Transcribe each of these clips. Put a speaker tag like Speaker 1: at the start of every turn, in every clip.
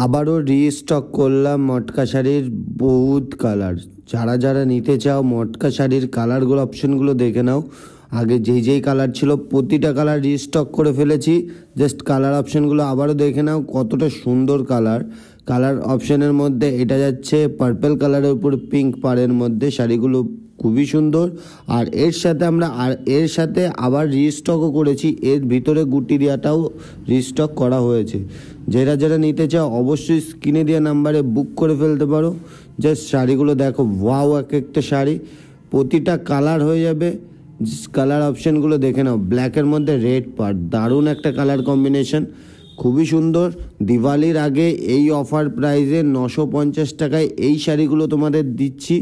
Speaker 1: আবারও রিস্টক করলাম মটকা শাড়ির বহুত কালার। যারা যারা নিতে চাও মটকা শাড়ির কালারগুলো অপশনগুলো দেখে নাও। আগে যেই কালার ছিল প্রতিটা কালার রিস্টক করে ফেলেছি। জাস্ট কালার অপশনগুলো আবারও দেখে নাও, কতটা সুন্দর কালার। কালার অপশনের মধ্যে এটা যাচ্ছে পার্পল কালারের উপর পিঙ্ক পাড়ের মধ্যে, শাড়িগুলো খুবই সুন্দর। আর এর সাথে আবার রিস্টকও করেছি, এর ভিতরে গুটিরিয়াটাও রিস্টক করা হয়েছে। যারা নিতে চাও অবশ্যই স্ক্রিনে দেওয়া নাম্বারে বুক করে ফেলতে পারো। জাস্ট শাড়িগুলো দেখো, ওয়াও, এক একটা শাড়ি প্রতিটা কালার হয়ে যাবে। কালার অপশানগুলো দেখে নাও, ব্ল্যাকের মধ্যে রেড পার্ট, দারুণ একটা কালার কম্বিনেশন, খুবই সুন্দর। দিওয়ালির আগে এই অফার প্রাইসে 950 টাকায় এই শাড়িগুলো তোমাদের দিচ্ছি।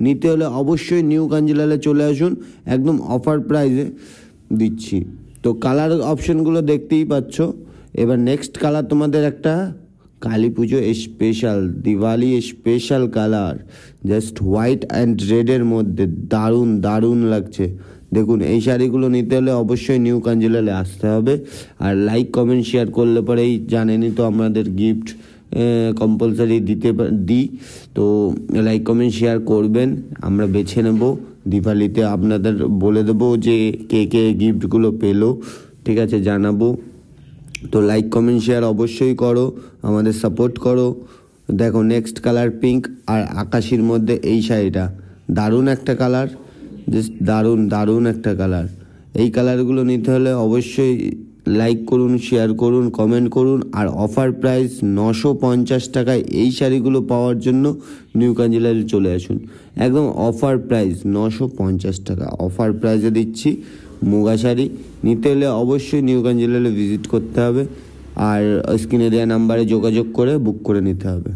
Speaker 1: নিতে হলে অবশ্যই নিউ কাঞ্জিলালে চলে আসুন, একদম অফার প্রাইসে দিচ্ছি। তো কালার অপশনগুলো দেখতেই পাচ্ছ। এবার নেক্সট কালার তোমাদের একটা Kali Puja special, Diwali special colour, just white and রেডের মধ্যে দারুণ দারুণ লাগছে। দেখুন, এই শাড়িগুলো নিতে হলে অবশ্যই নিউ কাঞ্জিলালে আসতে হবে। আর লাইক কমেন্ট শেয়ার করলে পরেই জানেনই তো আমাদের গিফট কম্পালসারি দিই। তো লাইক কমেন্ট শেয়ার করবেন, আমরা বেছে নেব দিওয়ালিতে। আপনাদের বলে দেবো যে কে কে গিফটগুলো পেলো, ঠিক আছে, জানাবো। তো লাইক কমেন্ট শেয়ার অবশ্যই করো, আমাদের সাপোর্ট করো। দেখো নেক্সট কালার পিঙ্ক আর আকাশির মধ্যে এই শাড়িটা দারুণ একটা কালার, জাস্ট দারুণ দারুণ একটা কালার। এই কালারগুলো নিতে হলে অবশ্যই লাইক করুন, শেয়ার করুন, কমেন্ট করুন। আর অফার প্রাইস 950 টাকায় এই শাড়িগুলো পাওয়ার জন্য নিউ কাঞ্জিলালে চলে আসুন। একদম অফার প্রাইস 950 টাকা অফার প্রাইসে দিচ্ছি মুগা শাড়ি। নিতে হলে অবশ্যই নিউ কাঞ্জিলালে ভিজিট করতে হবে, আর স্ক্রিনে দেওয়া নাম্বারে যোগাযোগ করে বুক করে নিতে হবে।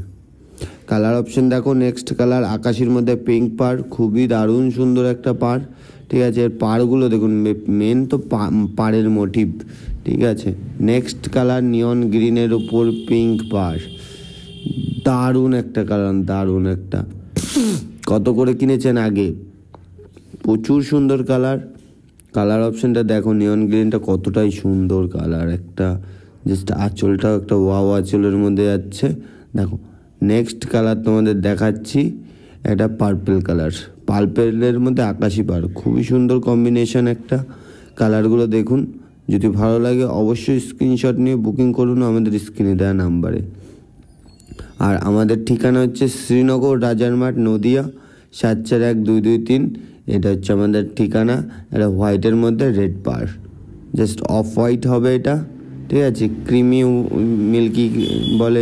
Speaker 1: কালার অপশন দেখো, নেক্সট কালার আকাশির মধ্যে পিঙ্ক পাড়, খুবই দারুণ সুন্দর একটা পাড়, ঠিক আছে। এর পাড়গুলো দেখুন, মেন তো পাড়ের মোটিভ, ঠিক আছে। নেক্সট কালার নিয়ন গ্রিনের উপর পিঙ্ক পাড়, দারুণ একটা কালার, দারুণ একটা। কত করে কিনেছেন আগে? প্রচুর সুন্দর কালার। কালার অপশনটা দেখো, নিয়ন গ্রিনটা কতটাই সুন্দর কালার একটা, জাস্ট আঁচলটাও একটা ওয়াও আঁচলের মধ্যে যাচ্ছে। দেখো নেক্সট কালার তোমাদের দেখাচ্ছি, এটা পার্পল কালার, পার্পলের মধ্যে আকাশি পাড়, খুবই সুন্দর কম্বিনেশন একটা। কালারগুলো দেখুন, যদি ভালো লাগে অবশ্যই স্ক্রিনশট নিয়ে বুকিং করুন আমাদের স্ক্রিনে দেওয়া নাম্বারে। আর আমাদের ঠিকানা হচ্ছে শ্রীনগর রাজারমাট, নদিয়া 741-223। এটা হচ্ছে আমাদের ঠিকানা। এটা হোয়াইটের মধ্যে রেড পাড়, জাস্ট অফ হোয়াইট হবে এটা, ঠিক আছে। ক্রিমি মিল্কি বলে